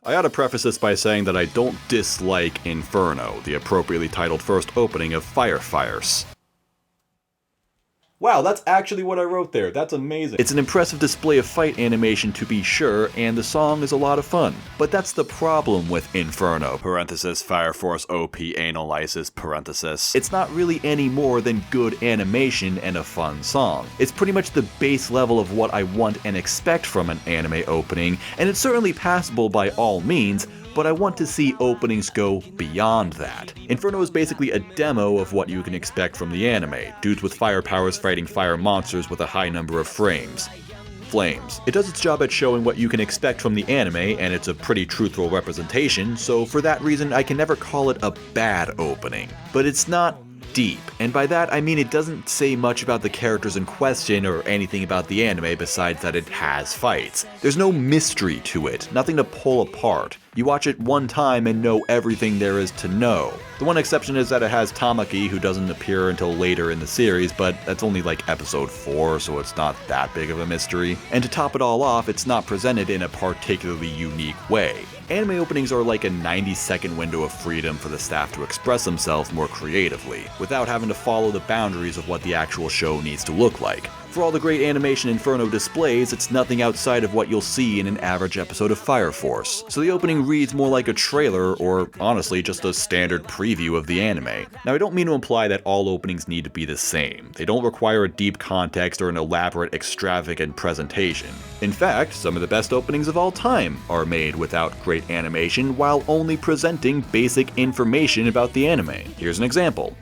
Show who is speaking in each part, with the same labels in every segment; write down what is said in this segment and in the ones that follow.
Speaker 1: I ought to preface this by saying that I don't dislike Inferno, the appropriately titled first opening of Fire Fires. Wow, that's actually what I wrote there. That's amazing. It's an impressive display of fight animation to be sure, and the song is a lot of fun. But that's the problem with Inferno, parenthesis, Fire Force OP Analysis, parenthesis. It's not really any more than good animation and a fun song. It's pretty much the base level of what I want and expect from an anime opening, and it's certainly passable by all means, but I want to see openings go beyond that. Inferno is basically a demo of what you can expect from the anime, dudes with fire powers fighting fire monsters with a high number of flames. It does its job at showing what you can expect from the anime, and it's a pretty truthful representation, so for that reason I can never call it a bad opening. But it's not deep, and by that I mean it doesn't say much about the characters in question or anything about the anime besides that it has fights. There's no mystery to it, nothing to pull apart. You watch it one time and know everything there is to know. The one exception is that it has Tamaki, who doesn't appear until later in the series, but that's only like episode 4, so it's not that big of a mystery. And to top it all off, it's not presented in a particularly unique way. Anime openings are like a 90-second window of freedom for the staff to express themselves more creatively, without having to follow the boundaries of what the actual show needs to look like. For all the great animation Inferno displays, it's nothing outside of what you'll see in an average episode of Fire Force. So the opening reads more like a trailer, or honestly just a standard preview of the anime. Now I don't mean to imply that all openings need to be the same. They don't require a deep context or an elaborate, extravagant presentation. In fact, some of the best openings of all time are made without great animation while only presenting basic information about the anime. Here's an example.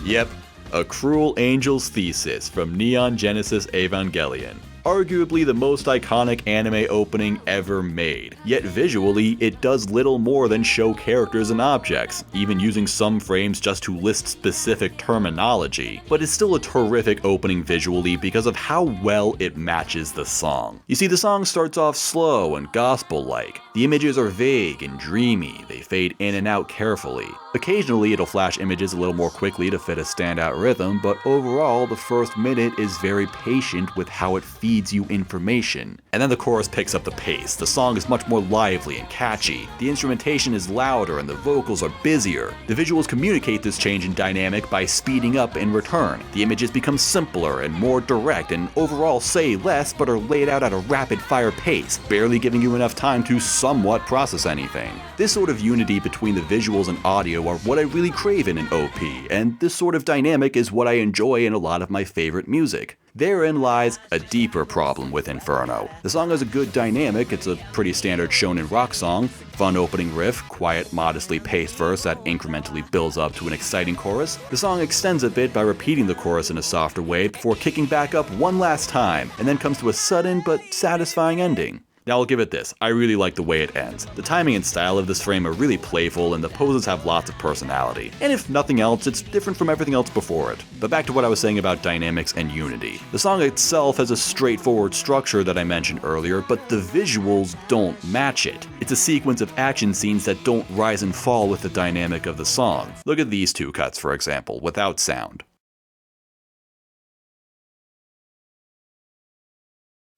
Speaker 1: Yep, A Cruel Angel's Thesis from Neon Genesis Evangelion. Arguably the most iconic anime opening ever made, yet visually it does little more than show characters and objects, even using some frames just to list specific terminology, but it's still a terrific opening visually because of how well it matches the song. You see, the song starts off slow and gospel-like. The images are vague and dreamy, they fade in and out carefully. Occasionally it'll flash images a little more quickly to fit a standout rhythm, but overall the first minute is very patient with how it feeds you information. And then the chorus picks up the pace. The song is much more lively and catchy. The instrumentation is louder and the vocals are busier. The visuals communicate this change in dynamic by speeding up in return. The images become simpler and more direct and overall say less but are laid out at a rapid fire pace, barely giving you enough time to somewhat process anything. This sort of unity between the visuals and audio are what I really crave in an OP, and this sort of dynamic is what I enjoy in a lot of my favorite music. Therein lies a deeper problem with Inferno. The song has a good dynamic, it's a pretty standard shonen rock song, fun opening riff, quiet, modestly paced verse that incrementally builds up to an exciting chorus. The song extends a bit by repeating the chorus in a softer way before kicking back up one last time, and then comes to a sudden but satisfying ending. Now I'll give it this, I really like the way it ends. The timing and style of this frame are really playful and the poses have lots of personality. And if nothing else, it's different from everything else before it. But back to what I was saying about dynamics and unity. The song itself has a straightforward structure that I mentioned earlier, but the visuals don't match it. It's a sequence of action scenes that don't rise and fall with the dynamic of the song. Look at these two cuts, for example, without sound.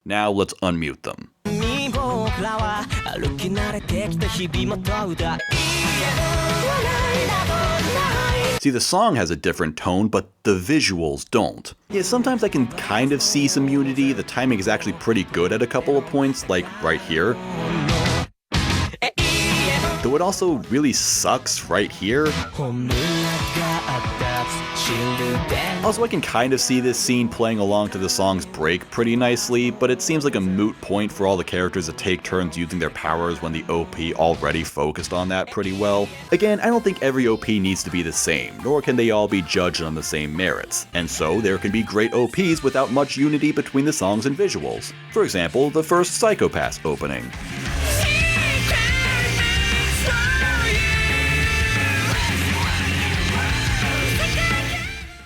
Speaker 1: Now let's unmute them. See, the song has a different tone, but the visuals don't. Yeah, sometimes I can kind of see some unity. The timing is actually pretty good at a couple of points, like right here. Though it also really sucks right here. Also, I can kind of see this scene playing along to the song's break pretty nicely, but it seems like a moot point for all the characters to take turns using their powers when the OP already focused on that pretty well. Again, I don't think every OP needs to be the same, nor can they all be judged on the same merits, and so there can be great OPs without much unity between the songs and visuals. For example, the first Psycho-Pass opening.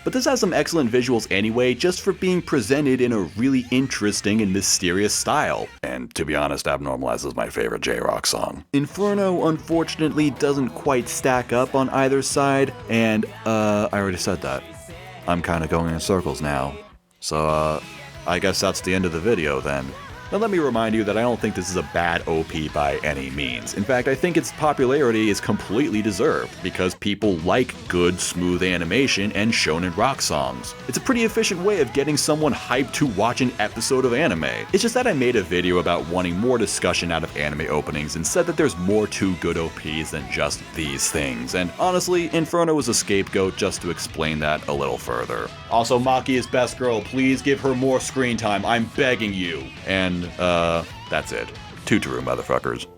Speaker 1: But But this has some excellent visuals anyway, just for being presented in a really interesting and mysterious style. And to be honest, Abnormalize is my favorite J-Rock song. Inferno unfortunately doesn't quite stack up on either side, and I already said that. I'm kinda going in circles now. So I guess that's the end of the video then. Now let me remind you that I don't think this is a bad OP by any means. In fact, I think its popularity is completely deserved, because people like good, smooth animation and shonen rock songs. It's a pretty efficient way of getting someone hyped to watch an episode of anime. It's just that I made a video about wanting more discussion out of anime openings and said that there's more to good OPs than just these things, and honestly, Inferno was a scapegoat just to explain that a little further. Also, Maki is best girl, please give her more screen time, I'm begging you. And, that's it. Tutoru, motherfuckers.